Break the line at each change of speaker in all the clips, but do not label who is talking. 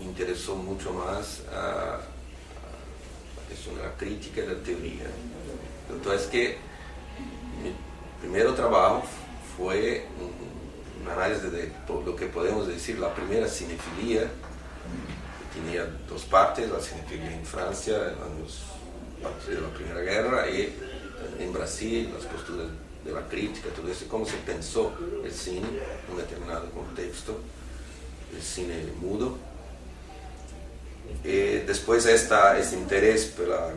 me interesó mucho más a la cuestión de la crítica y de la teoría. Entonces que mi primer trabajo fue un análisis de lo que podemos decir la primera cinefilia, que tenía dos partes, la cinefilia en Francia, a partir de la Primera Guerra, y en Brasil, las posturas de la crítica, todo eso, cómo se pensó el cine en un determinado contexto, el cine mudo. Después este interés por las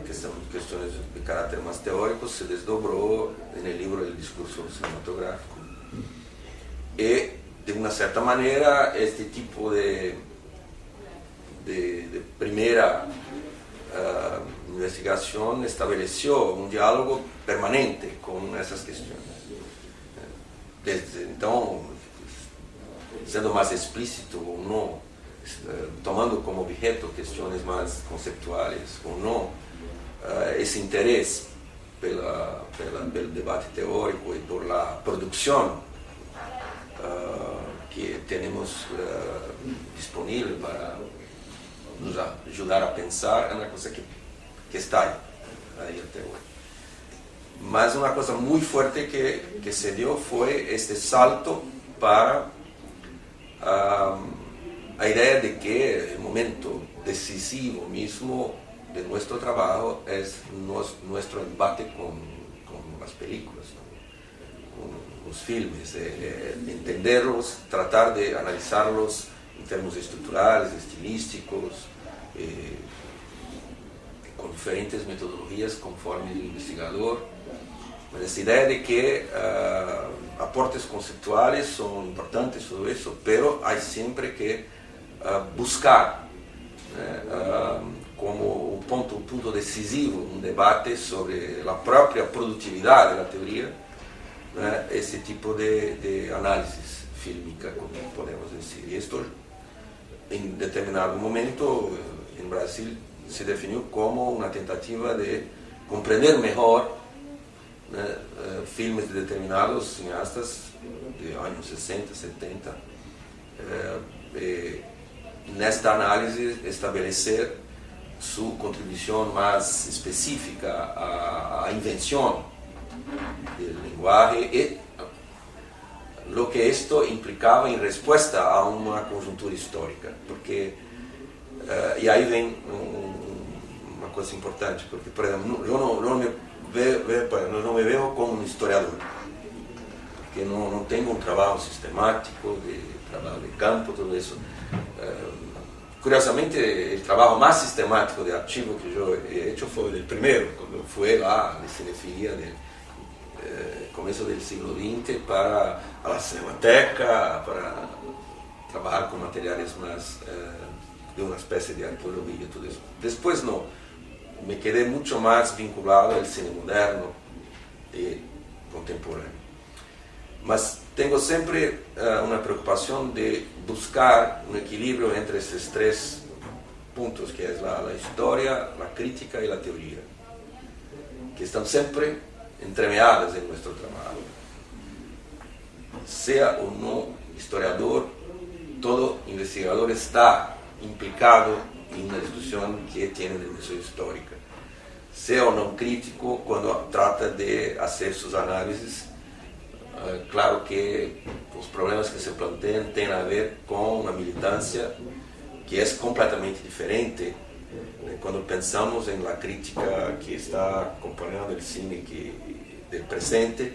cuestiones de carácter más teórico se desdobró en el libro del discurso cinematográfico. Y de una cierta manera este tipo de primera investigación estableció un diálogo permanente con esas cuestiones. Desde entonces, siendo más explícito o no, tomando como objeto cuestiones más conceptuales o no, ese interés pelo debate teórico y por la producción que tenemos disponible para nos ayudar a pensar, es una cosa que está ahí hasta hoy. Mas una cosa muy fuerte que se dio fue este salto para a idea de que el momento decisivo mismo de nuestro trabajo es nuestro embate con las películas, ¿no? Con los filmes, entenderlos, tratar de analizarlos en términos estructurales, estilísticos, con diferentes metodologías conforme el investigador. Esa idea de que aportes conceptuales son importantes, todo eso, pero hay siempre que buscar como un punto decisivo, un debate sobre la propia productividad de la teoría, ese tipo de análisis fílmica, como podemos decir. Y esto en determinado momento en Brasil se definió como una tentativa de comprender mejor filmes de determinados cineastas de años 60, 70, en esta análisis establecer su contribución más específica a invención del lenguaje y lo que esto implicaba en respuesta a una conjuntura histórica, porque y ahí ven una cosa importante, porque por ejemplo yo no me veo como un historiador, porque no tengo un trabajo sistemático de trabajo de campo, todo eso. Curiosamente, el trabajo más sistemático de archivo que yo he hecho fue el primero, cuando fue la cinefilia del comienzo del siglo XX para la Cinemateca, para trabajar con materiales más de una especie de arqueología y todo eso. Después no, me quedé mucho más vinculado al cine moderno y contemporáneo. Mas tengo siempre una preocupación de buscar un equilibrio entre estos tres puntos, que es la historia, la crítica y la teoría, que están siempre entremeadas en nuestro trabajo. Sea o no historiador, todo investigador está implicado en una discusión que tiene dimensión histórica. Sea o no crítico, cuando trata de hacer sus análisis, claro que los problemas que se plantean tienen a ver con una militancia que es completamente diferente cuando pensamos en la crítica que está acompañando el cine del presente,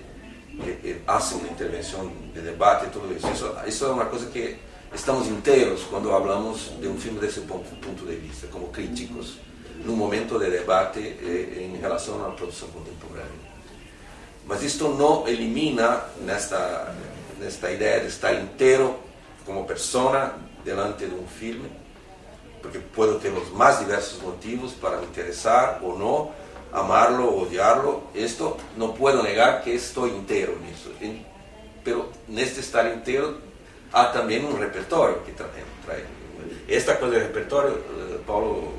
que hace una intervención de debate, todo eso. Eso es una cosa que estamos enteros cuando hablamos de un filme desde ese punto de vista, como críticos, en un momento de debate en relación a la producción contemporánea. Mas esto no elimina nesta idea de estar entero como persona delante de un filme, porque puedo tener los más diversos motivos para me interesar o no, amarlo o odiarlo. Esto no puedo negar que estoy entero en eso, pero en este estar entero hay también un repertorio que trae. Esta cosa del repertorio, Paulo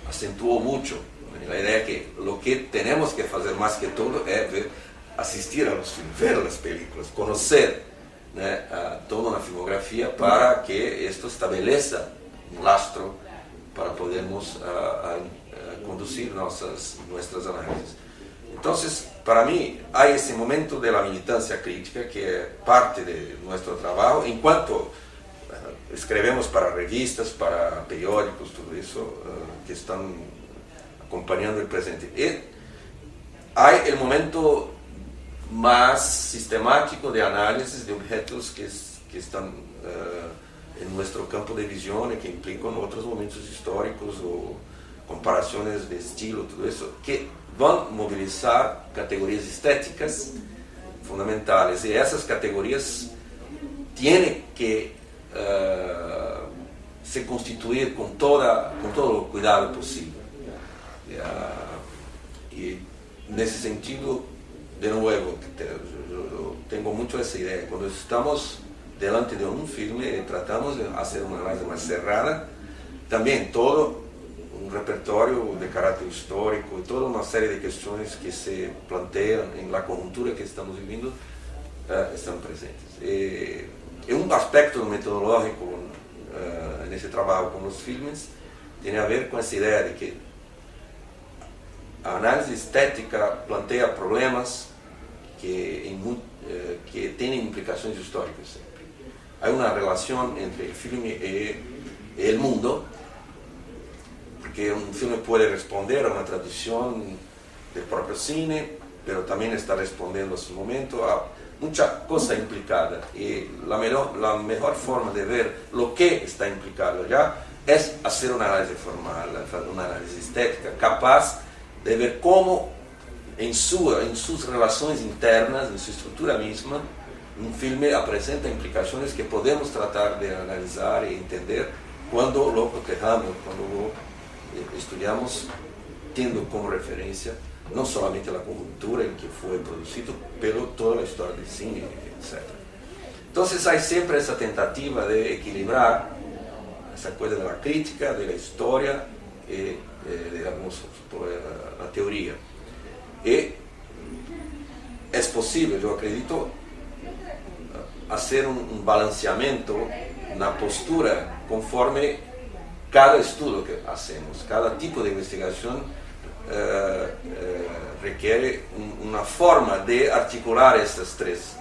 acentuó mucho. La idea que lo que tenemos que hacer más que todo es asistir a los filmes, ver las películas, conocer né, toda uma filmografia para que isto estabeleça um lastro para podermos conduzir nossas análises. Então, para mim, há esse momento da militância crítica que é parte de nosso trabalho, enquanto escrevemos para revistas, para periódicos, tudo isso que estão acompanhando o presente. E há o momento mais sistemático de análise de objetos que estão em nosso campo de visão e que implicam outros momentos históricos ou comparações de estilo, tudo isso, que vão mobilizar categorias estéticas fundamentais. E essas categorias têm que se constituir com todo o cuidado possível. E nesse sentido, de novo, eu tenho muito essa ideia. Quando estamos diante de um filme, tratamos de fazer uma análise mais cerrada, também todo um repertório de caráter histórico e toda uma série de questões que se planteiam na conjuntura que estamos vivendo estão presentes. E um aspecto metodológico nesse trabalho com os filmes tem a ver com essa ideia de que a análise estética planteia problemas que têm implicações históricas sempre. Há uma relação entre o filme e o mundo, porque um filme pode responder a uma tradição do próprio cine, mas também está respondendo a seu momento, há muita coisa implicada. E a melhor forma de ver o que está implicado já é fazer uma análise formal, uma análise estética, capaz de ver como, em suas relações internas, em sua estrutura mesma, um filme apresenta implicações que podemos tratar de analisar e entender quando lo protejamos, quando estudamos, tendo como referência não somente a conjuntura em que foi produzido, pelo toda a história do cine, etc. Então, há sempre essa tentativa de equilibrar essa coisa da crítica, da história e, digamos, a teoria. E é possível, eu acredito, fazer um balanceamento na postura conforme cada estudo que fazemos, cada tipo de investigação requer uma forma de articular esses três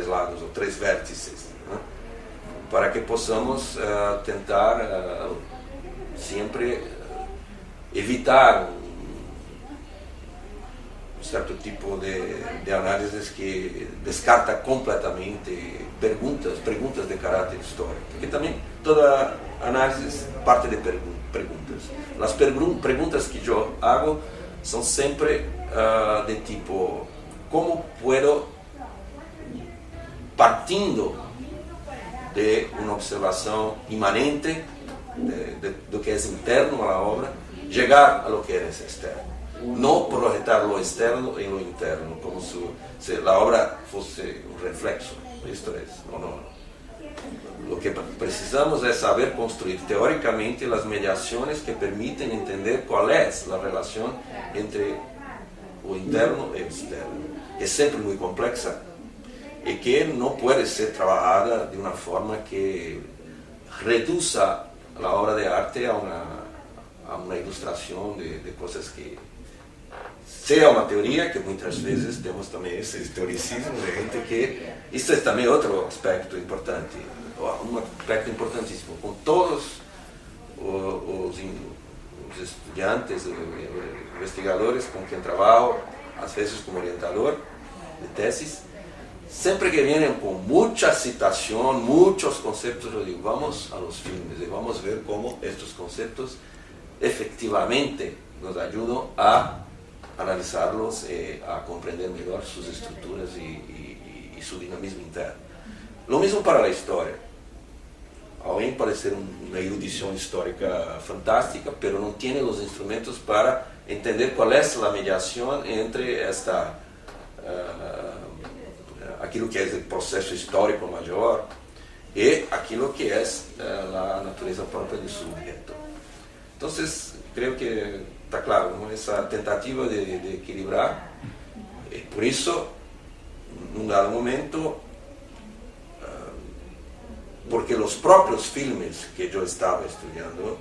lados, ou três vértices, né? Para que possamos tentar sempre evitar um certo tipo de análises que descarta completamente perguntas de caráter histórico, porque também toda análise parte de perguntas. As perguntas que eu hago são sempre de tipo: como posso, partindo de uma observação imanente do que é interno à obra, chegar a lo que é externo? Não projetar lo externo em lo interno, como se a obra fosse um reflexo. Isto é, não. O que precisamos é saber construir teoricamente as mediações que permitem entender qual é a relação entre o interno e o externo. É sempre muito complexa e que não pode ser trabalhada de uma forma que reduza a obra de arte a uma ilustração de coisas que seja uma teoria, que muitas vezes temos também esse teoricismo de gente que... Isso é também outro aspecto importante, um aspecto importantíssimo. Com todos os estudantes, investigadores com quem trabalho, às vezes como orientador de teses, sempre que vêm com muita citação, muitos conceitos, eu digo: vamos a los filmes e vamos ver como estes conceitos efectivamente nos ajudam a analisá-los e a compreender melhor suas estruturas e seu dinamismo interno. O mesmo para a história. Alguém pode ser uma erudição histórica fantástica, mas não tem os instrumentos para entender qual é a mediação entre aquilo que é o processo histórico maior e aquilo que é a natureza própria do sujeito. Então, creio que está claro, ¿no? Essa tentativa de equilibrar. Por isso, num dado momento, porque los propios filmes que yo estaba estudiando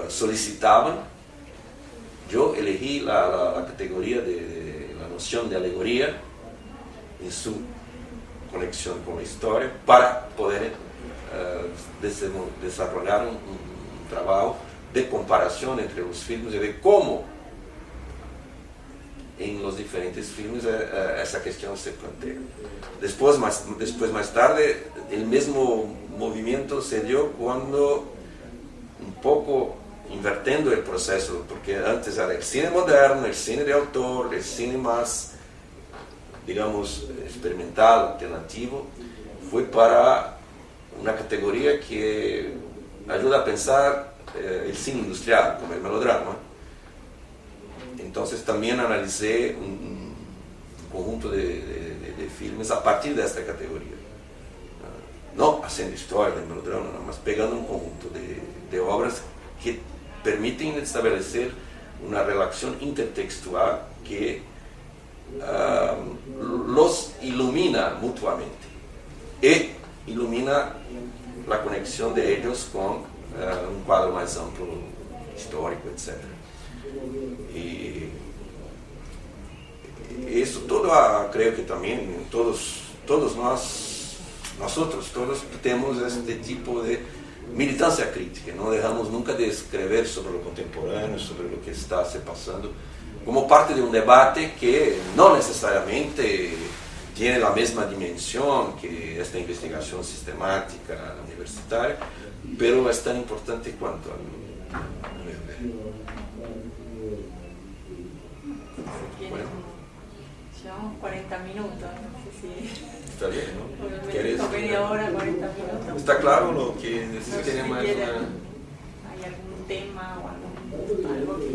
solicitaban. Yo elegí la categoría de la noción de alegoría en su conexión con la historia para poder desarrollar un trabajo de comparación entre los filmes y de cómo en los diferentes filmes esa cuestión se plantea. Después más tarde, el mismo movimiento se dio cuando, un poco invirtiendo el proceso, porque antes era el cine moderno, el cine de autor, el cine más, digamos, experimental, alternativo, fue para una categoría que ayuda a pensar el cine industrial, como el melodrama. Entonces también analicé un conjunto de filmes a partir de esta categoría. No haciendo historia del melodrama, nada más pegando un conjunto de obras que permiten establecer una relación intertextual que los ilumina mutuamente y ilumina la conexión de ellos con un cuadro más amplio, histórico, etc. Y eso todo, creo que también todos nosotros tenemos este tipo de militancia crítica, no dejamos nunca de escribir sobre lo contemporáneo, sobre lo que está se pasando, como parte de un debate que no necesariamente tiene la misma dimensión que esta investigación sistemática universitaria, pero es tan importante cuanto a mí. Bueno.
Llevamos 40 minutos, no sé si...
Está bien, ¿no?
¿Quieres? Media hora, 40 minutos.
¿Está claro lo que necesitaría más?
¿Hay algún tema o algo que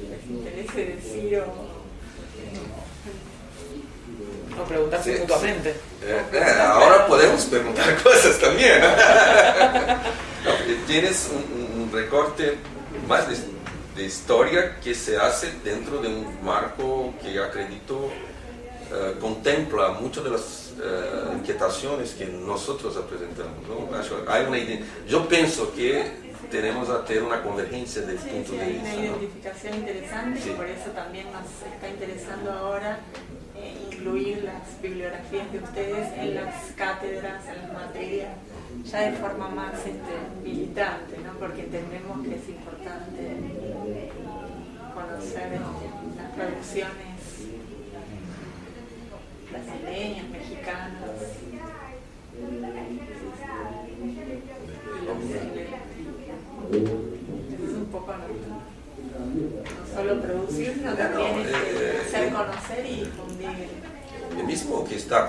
les interese decir o...?
No, preguntarse mutuamente.
Ahora podemos preguntar cosas también. Tienes un recorte más de historia que se hace dentro de un marco que acredito contempla muchas de las inquietaciones que nosotros presentamos, ¿no? Yo pienso que tenemos a tener una convergencia del punto de vista.
Hay una identificación interesante,
sí.
Y por eso también nos está interesando ahora incluir las bibliografías de ustedes en las cátedras, en las materias, ya de forma más militante, ¿no? Porque entendemos que es importante conocer las producciones brasileñas, mexicanas. Es un poco no solo producir, sino también hacer conocer y difundir.
El mismo que está